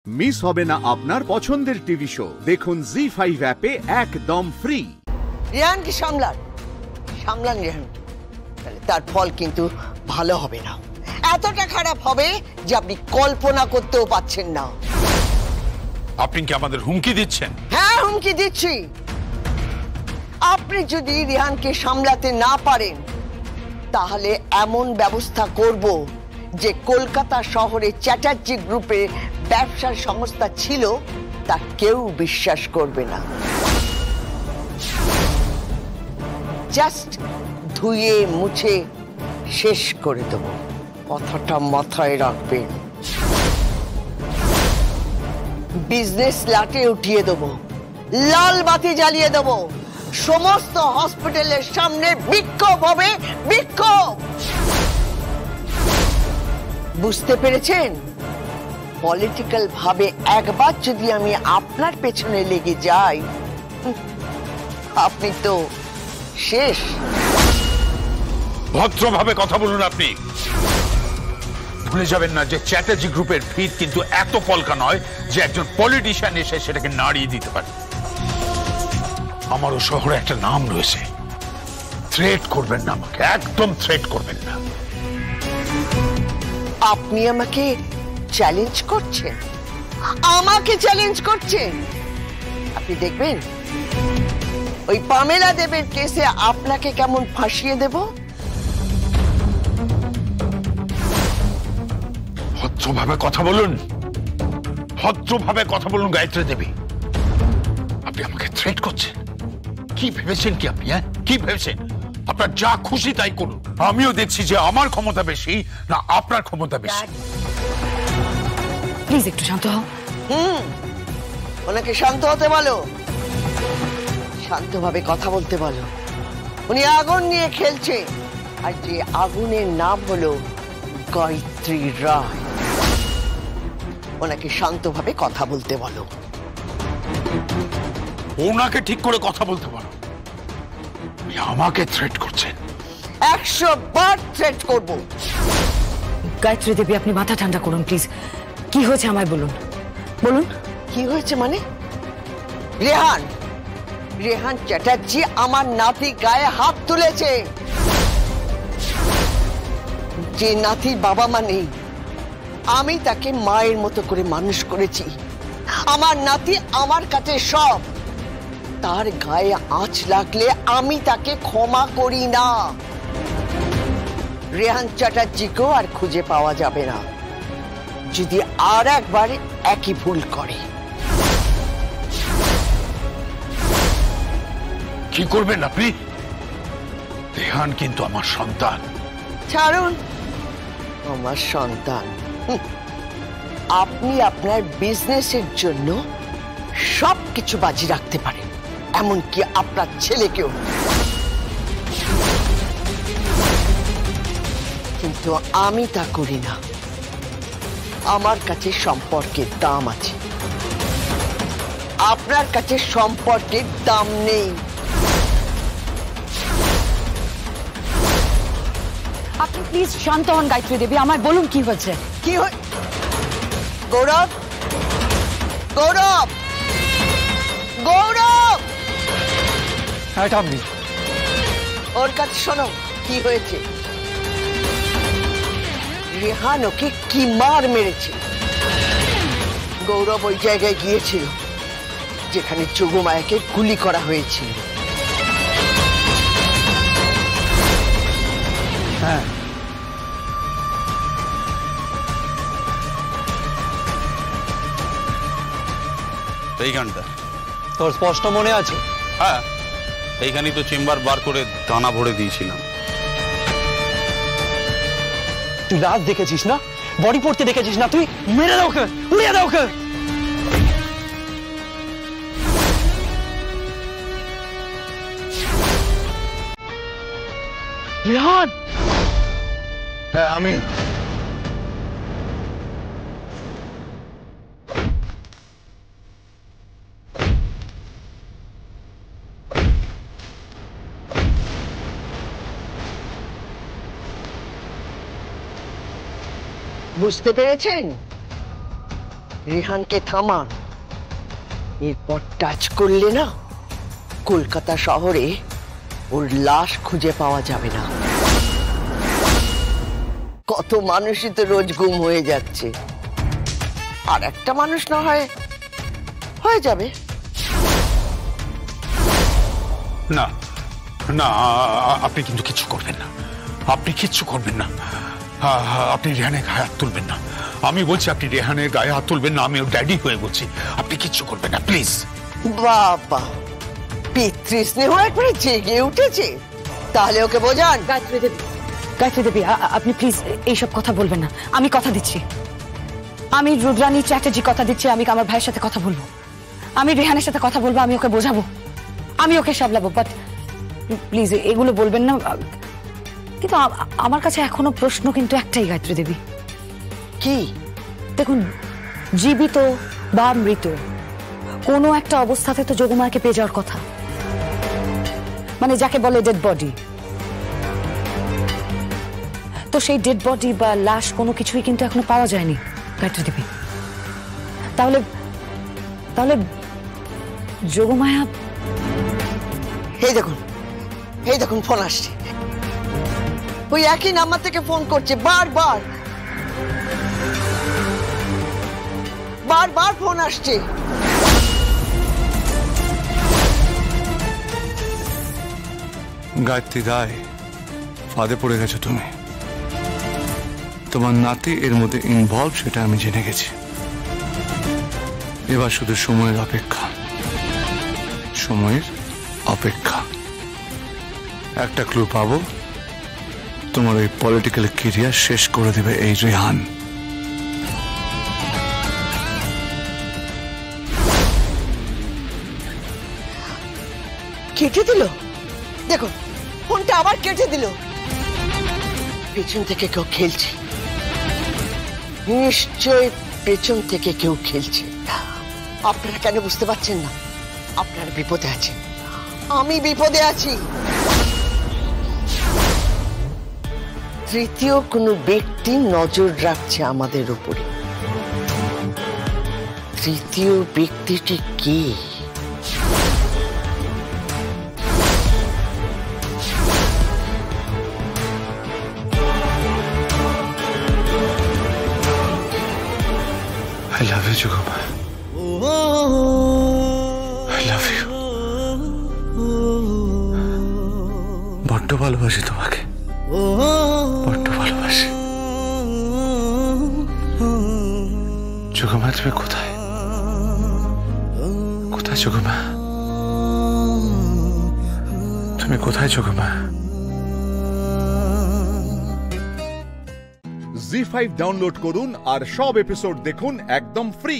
Miss হবে না আপনার পছন্দের টিভি শো। দেখুন জি5 অ্যাপে একদম ফ্রি। রেহানকে সামলান রেহান, তার ফল কিন্তু ভালো হবে না। এতটা খারাপ হবে যে আপনি কল্পনা করতেও পাচ্ছেন না। আপনি কি আমাদের হুমকি দিচ্ছেন? হ্যাঁ, হুমকি দিচ্ছি। আপনি যদি রেহানকে সামলাতে না পারেন তাহলে এমন ব্যবস্থা করব যে কলকাতা শহরে চ্যাটার্জি গ্রুপের ব্যবসার সংস্থা ছিল তা কেউ বিশ্বাস করবে না। জাস্ট ধুয়ে মুছে শেষ করে দেব। কথাটা মাথায় রাখবেন। বিজনেস লাটে উঠিয়ে দেব, লাল বাতি জ্বালিয়ে দেব, সমস্ত হসপিটালের সামনে বিক্ষোভ হবে, বিক্ষোভ। বুঝতে পেরেছেন? পলিটিক্যাল ভাবে একবার যদি আমি আপনার পেছনে লেগে যাই আপনি তো শেষ। ভদ্রভাবে কথা বলুন। আপনি ভুলে যাবেন না যে চ্যাটার্জি গ্রুপের ভিত কিন্তু এত পলকা নয় যে একজন পলিটিশিয়ান এসে সেটাকে নাড়িয়ে দিতে পারে। আমারও শহরে একটা নাম রয়েছে। থ্রেট করবেন না আমাকে, একদম থ্রেট করবেন না। আপনি আমাকে চ্যালেঞ্জ করছেন? আমাকে চ্যালেঞ্জ করছেন? আপনি দেখবেন ওই পামেলা দেবের কেসে আপনাকে কেমন ফাঁসিয়ে দেব। ভদ্রভাবে কথা বলুন, ভদ্রভাবে কথা বলুন গায়ত্রী দেবী। আপনি আমাকে থ্রেট করছেন? কি ভেবেছেন কি আপনি? কি ভেবেছেন? আপনার যা খুশি তাই করুন। আমিও দেখছি যে আমার ক্ষমতা বেশি না আপনার ক্ষমতা বেশি। প্লিজ একটু শান্ত হও। ওনাকে শান্ত হতে বলো, শান্তভাবে কথা বলতে বলো। উনি আগুন নিয়ে খেলছে, আর যে আগুনের নাম হলো গায়ত্রী রায়। ওনাকে শান্তভাবে কথা বলতে বলো। ওনাকে ঠিক করে কথা বলতে বলো। আমাকে থ্রেট করছেন? 100 বার থ্রেট করব। গায়ত্রী দেবী, আপনি মাথা ঠান্ডা করুন প্লিজ। কি হয়েছে আমায় বলুন, বলুন। কি হয়েছে মানে? রেহান চ্যাটার্জি আমার নাতি গায়ে হাত তুলেছে। যে নাতির বাবা মা নেই, আমি তাকে মায়ের মতো করে মানুষ করেছি। আমার নাতি আমার কাছে সব। তার গায়ে আঁচ লাগলে আমি তাকে ক্ষমা করি না। রেহান চ্যাটার্জিকেও আর খুঁজে পাওয়া যাবে না যদি আর একবার একই ভুল করে। কি করবেন আপনি? রেহান কিন্তু আমার সন্তান। ছাড়ুন, আমার সন্তান। আপনি আপনার বিজনেসের জন্য সবকিছু বাজি রাখতে পারেন, এমনকি আপনার ছেলেকেও। কিন্তু আমি তা করি না। আমার কাছে সম্পর্কের দাম আছে, আপনার কাছে সম্পর্কের দাম নেই। আপনি প্লিজ শান্ত হন গায়ত্রী দেবী, আমায় বলুন কি হয়েছে। কি হয়? গৌরব, গৌরব, গৌরব! ওর কাছে শোনো কি হয়েছে। রেহান ওকে কি মার মেরেছে। গৌরব ওই জায়গায় গিয়েছিল যেখানে যোগমায়াকে গুলি করা হয়েছিল। হ্যাঁ, এইখানটা তোর স্পষ্ট মনে আছে? হ্যাঁ, এইখানেই তো চেম্বার বার করে দানা ভরে দিয়েছিলাম। তুই রাত দেখেছিস না? বডি পড়তে দেখেছিস না? তুই মেরে দাও ওকে, উড়িয়ে দাও ওকে। রেহান! হ্যাঁ, আমি বুঝতে পেরেছেন? রেহানকে থামান। এরপর টাচ করলে না, কলকাতা শহরে ওর লাশ খুঁজে পাওয়া যাবে না। কত মানুষই তো রোজ গুম হয়ে যাচ্ছে, আর একটা মানুষ না হয় হয়ে যাবে। না না, আপনি কিন্তু কিচ্ছু করবেন না, আপনি কিচ্ছু করবেন না। আপনি রেহানের গায়ে হাত তুলবেন না। আমি বলছি আপনি রেহানের গায়ে হাত তুলবেন না। আমি ওর ড্যাডি হয়ে বলছি, আপনি কিচ্ছু করবেন না প্লিজ। বাবা, পিতৃস্নেহ একবারে জেগে উঠেছে। তাহলে ওকে বোঝান। গায়ত্রী দেবী, আপনি প্লিজ এইসব কথা বলবেন না। আমি কথা দিচ্ছি, আমি রুদ্রানী চ্যাটার্জি কথা দিচ্ছি, আমি আমার ভাইয়ের সাথে কথা বলবো, আমি রেহানের সাথে কথা বলবো, আমি ওকে বোঝাবো, আমি ওকে সামলাবো। বাট প্লিজ এগুলো বলবেন না। কিন্তু আমার কাছে এখনো প্রশ্ন কিন্তু একটাই গায়ত্রী দেবী। কি? দেখুন, জীবিত বা মৃত কোনো একটা অবস্থাতে তো যোগমায়াকে পেয়ে যাওয়ার কথা, মানে যাকে বলে ডেড বডি। তো সেই ডেড বডি বা লাশ কোনো কিছুই কিন্তু এখনো পাওয়া যায়নি গায়ত্রী দেবী। তাহলে তাহলে যোগমায়া। এই দেখুন, এই দেখুন, ফোন আসছে। ওই একই নাম্বার থেকে ফোন করছে, বারবার বারবার ফোন আসছে। গায়ত্রী রায়, ফাঁদে পড়ে গেছো তুমি। তোমার নাতি এর মধ্যে ইনভলভ, সেটা আমি জেনে গেছি। এবার শুধু সময়ের অপেক্ষা, সময়ের অপেক্ষা। একটা ক্লু পাবো, তোমার ওই পলিটিক্যাল ক্যারিয়ার শেষ করে দেবে এই রেহান। কেটে দিল, দেখুন ফোনটা আবার কেটে দিল। পেছন থেকে কেউ খেলছে, নিশ্চয় পেছন থেকে কেউ খেলছে। আপনারা কেন বুঝতে পারছেন না? আপনারা বিপদে আছেন, আমি বিপদে আছি। তৃতীয় কোনো ব্যক্তি নজর রাখছে আমাদের উপরে। তৃতীয় ব্যক্তিটি কে? I love you, Yogamaya. I love you. বড্ড ভালোবাসি তোমাকে, বড্ড ভালোবাসি। যোগমায়া, তুমি কোথায়? কোথায় যোগমায়া? তুমি কোথায় যোগমায়া? জি5 ডাউনলোড করুন আর সব এপিসোড দেখুন একদম ফ্রি।